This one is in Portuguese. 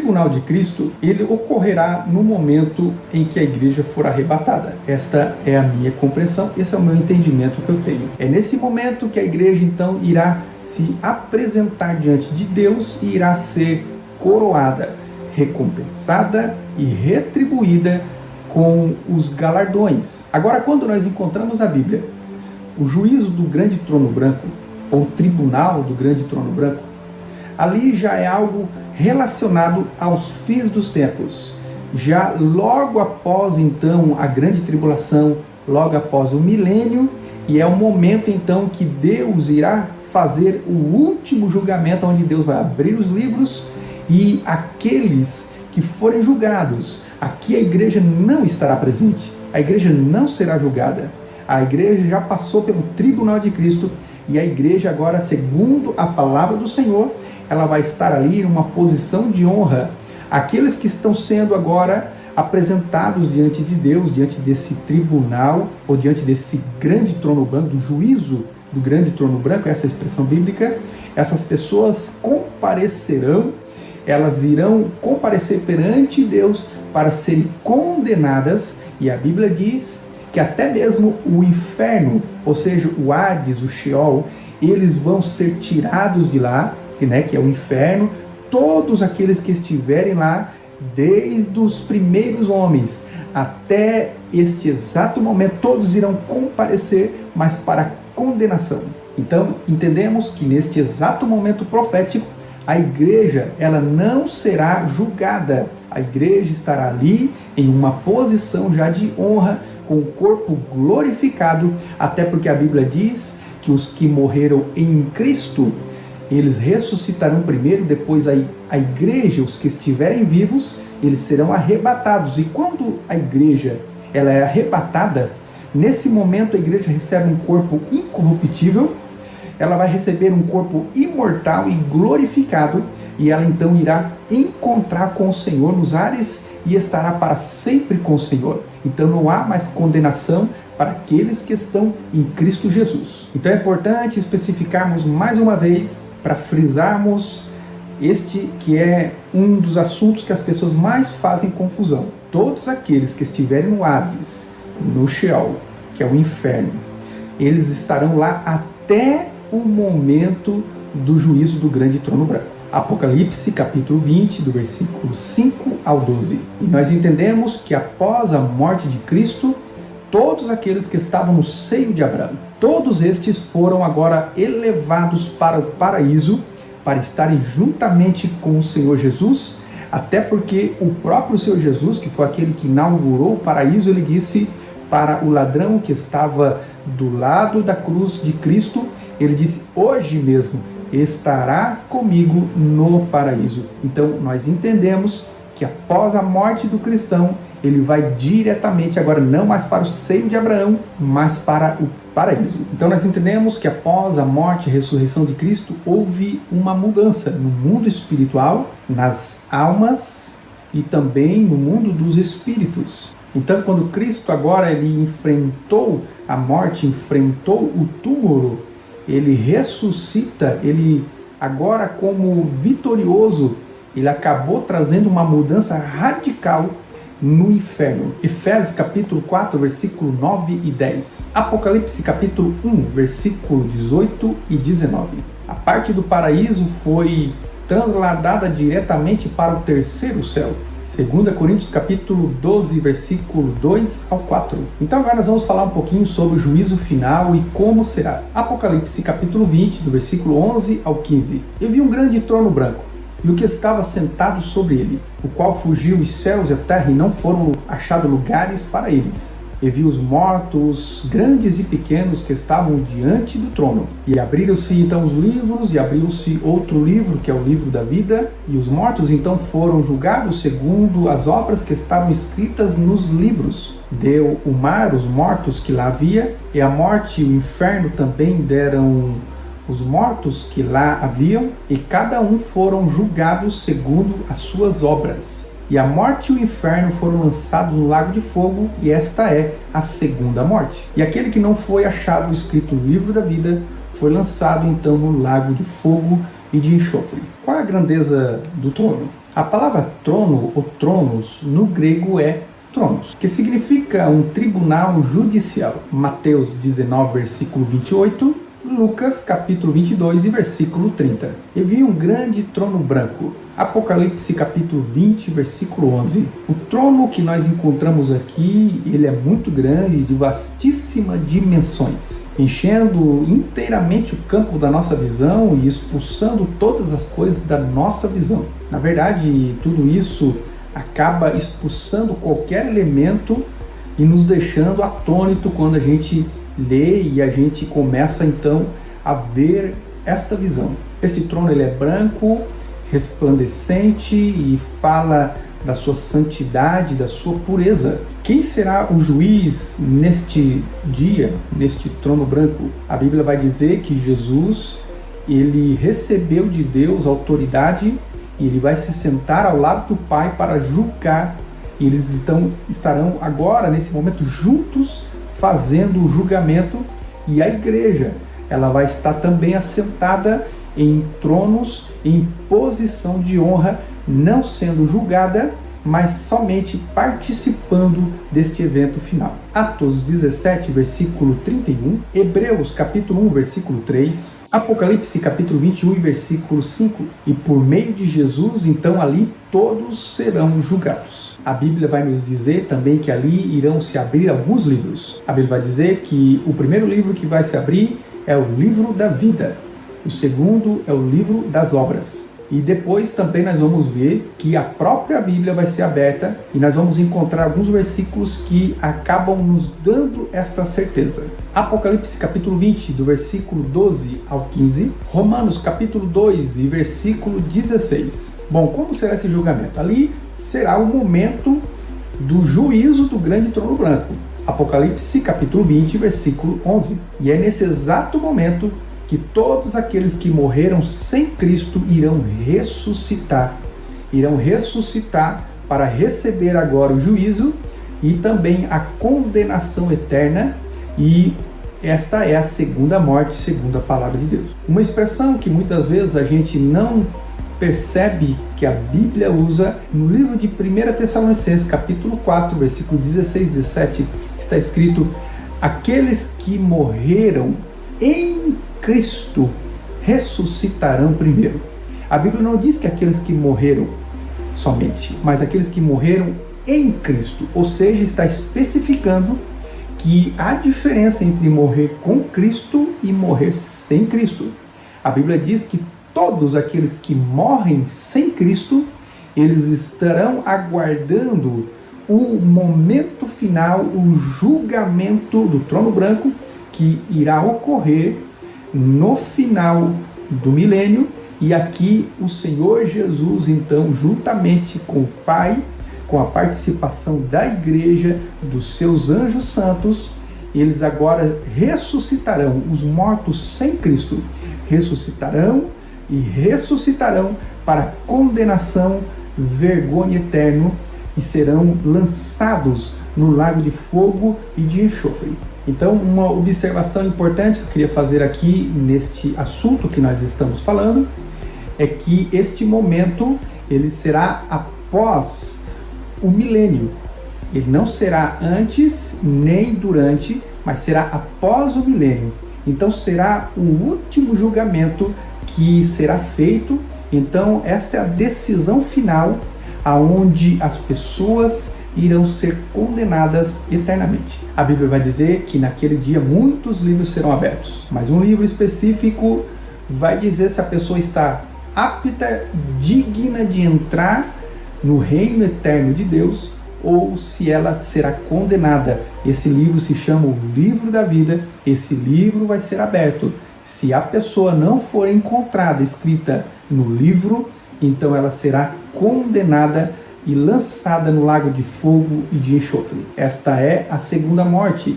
tribunal de Cristo, ele ocorrerá no momento em que a igreja for arrebatada. Esta é a minha compreensão, esse é o meu entendimento que eu tenho. É nesse momento que a igreja então irá se apresentar diante de Deus e irá ser coroada, recompensada e retribuída com os galardões. Agora, quando nós encontramos na Bíblia o juízo do grande trono branco, ou tribunal do grande trono branco, ali já é algo relacionado aos fins dos tempos. Já logo após então a grande tribulação, logo após o milênio, e é o momento então que Deus irá fazer o último julgamento, onde Deus vai abrir os livros e aqueles que forem julgados, aqui a igreja não estará presente, a igreja não será julgada, a igreja já passou pelo tribunal de Cristo e a igreja agora, segundo a palavra do Senhor, ela vai estar ali em uma posição de honra. Aqueles que estão sendo agora apresentados diante de Deus, diante desse tribunal, ou diante desse grande trono branco, do juízo do grande trono branco, essa é a expressão bíblica, essas pessoas comparecerão, elas irão comparecer perante Deus para serem condenadas, e a Bíblia diz que até mesmo o inferno, ou seja, o Hades, o Sheol, eles vão ser tirados de lá, que é o inferno, todos aqueles que estiverem lá, desde os primeiros homens até este exato momento, todos irão comparecer, mas para condenação. Então, entendemos que neste exato momento profético, a igreja ela não será julgada. A igreja estará ali em uma posição já de honra, com o corpo glorificado, até porque a Bíblia diz que os que morreram em Cristo, eles ressuscitarão primeiro, depois a igreja, os que estiverem vivos, eles serão arrebatados. E quando a igreja ela é arrebatada, nesse momento a igreja recebe um corpo incorruptível, ela vai receber um corpo imortal e glorificado, e ela então irá encontrar com o Senhor nos ares e estará para sempre com o Senhor. Então não há mais condenação para aqueles que estão em Cristo Jesus. Então é importante especificarmos mais uma vez, para frisarmos este que é um dos assuntos que as pessoas mais fazem confusão. Todos aqueles que estiverem no Hades, no Sheol, que é o inferno, eles estarão lá até o momento do juízo do grande trono branco. Apocalipse capítulo 20, do versículo 5 ao 12. E nós entendemos que após a morte de Cristo, todos aqueles que estavam no seio de Abraão, todos estes foram agora elevados para o paraíso, para estarem juntamente com o Senhor Jesus, até porque o próprio Senhor Jesus, que foi aquele que inaugurou o paraíso, ele disse para o ladrão que estava do lado da cruz de Cristo, ele disse: hoje mesmo estarás comigo no paraíso. Então nós entendemos que após a morte do cristão, ele vai diretamente agora não mais para o seio de Abraão, mas para o paraíso. Então nós entendemos que após a morte e ressurreição de Cristo, houve uma mudança no mundo espiritual, nas almas e também no mundo dos espíritos. Então quando Cristo agora ele enfrentou a morte, enfrentou o túmulo, ele ressuscita, ele agora como vitorioso, ele acabou trazendo uma mudança radical no inferno. Efésios capítulo 4, versículo 9 e 10. Apocalipse capítulo 1, versículo 18 e 19. A parte do paraíso foi transladada diretamente para o terceiro céu. 2 Coríntios capítulo 12, versículo 2 ao 4. Então agora nós vamos falar um pouquinho sobre o juízo final e como será. Apocalipse capítulo 20, do versículo 11 ao 15. Eu vi um grande trono branco, e o que estava sentado sobre ele, o qual fugiu os céus e a terra, e não foram achados lugares para eles. E vi os mortos, grandes e pequenos, que estavam diante do trono. E abriram-se então os livros, e abriu-se outro livro, que é o livro da vida. E os mortos então foram julgados segundo as obras que estavam escritas nos livros. Deu o mar os mortos que lá havia, e a morte e o inferno também deram os mortos que lá haviam, e cada um foram julgados segundo as suas obras. E a morte e o inferno foram lançados no lago de fogo, e esta é a segunda morte. E aquele que não foi achado escrito no livro da vida foi lançado então no lago de fogo e de enxofre. Qual é a grandeza do trono? A palavra trono ou tronos no grego é tronos, que significa um tribunal judicial. Mateus 19, versículo 28, Lucas capítulo 22 e versículo 30. E vi um grande trono branco. Apocalipse capítulo 20, versículo 11. O trono que nós encontramos aqui, ele é muito grande, de vastíssimas dimensões, enchendo inteiramente o campo da nossa visão e expulsando todas as coisas da nossa visão. Na verdade, tudo isso acaba expulsando qualquer elemento e nos deixando atônito quando a gente lê e a gente começa então a ver esta visão. Esse trono ele é branco, resplandecente e fala da sua santidade, da sua pureza. Quem será o juiz neste dia, neste trono branco? A Bíblia vai dizer que Jesus, ele recebeu de Deus autoridade e ele vai se sentar ao lado do Pai para julgar. E eles estarão agora, nesse momento, juntos fazendo o julgamento. E a igreja, ela vai estar também assentada em tronos, em posição de honra, não sendo julgada, mas somente participando deste evento final. Atos 17, versículo 31, Hebreus capítulo 1, versículo 3, Apocalipse capítulo 21, versículo 5. E por meio de Jesus, então ali todos serão julgados. A Bíblia vai nos dizer também que ali irão se abrir alguns livros. A Bíblia vai dizer que o primeiro livro que vai se abrir é o livro da vida. O segundo é o livro das obras. E depois também nós vamos ver que a própria Bíblia vai ser aberta e nós vamos encontrar alguns versículos que acabam nos dando esta certeza. Apocalipse capítulo 20, do versículo 12 ao 15. Romanos capítulo 2 e versículo 16. Bom, como será esse julgamento? Ali será o momento do juízo do grande trono branco. Apocalipse capítulo 20, versículo 11. E é nesse exato momento que todos aqueles que morreram sem Cristo irão ressuscitar para receber agora o juízo e também a condenação eterna, e esta é a segunda morte, segundo a palavra de Deus. Uma expressão que muitas vezes a gente não percebe que a Bíblia usa, no livro de 1 Tessalonicenses, capítulo 4, versículo 16 e 17, está escrito: aqueles que morreram em Cristo ressuscitarão primeiro. A Bíblia não diz que aqueles que morreram somente, mas aqueles que morreram em Cristo, ou seja, está especificando que há diferença entre morrer com Cristo e morrer sem Cristo. A Bíblia diz que todos aqueles que morrem sem Cristo, eles estarão aguardando o momento final, o julgamento do trono branco que irá ocorrer no final do milênio. E aqui o Senhor Jesus, então, juntamente com o Pai, com a participação da igreja, dos seus anjos santos, eles agora ressuscitarão. Os mortos sem Cristo ressuscitarão para condenação, vergonha eterna, e serão lançados no lago de fogo e de enxofre. Então, uma observação importante que eu queria fazer aqui neste assunto que nós estamos falando é que este momento ele será após o milênio. Ele não será antes nem durante, mas será após o milênio. Então será o último julgamento que será feito. Então esta é a decisão final, aonde as pessoas irão ser condenadas eternamente. A Bíblia vai dizer que naquele dia muitos livros serão abertos, mas um livro específico vai dizer se a pessoa está apta, digna de entrar no reino eterno de Deus, ou se ela será condenada. Esse livro se chama o livro da vida. Esse livro vai ser aberto. Se a pessoa não for encontrada escrita no livro, então ela será condenada e lançada no lago de fogo e de enxofre. Esta é a segunda morte.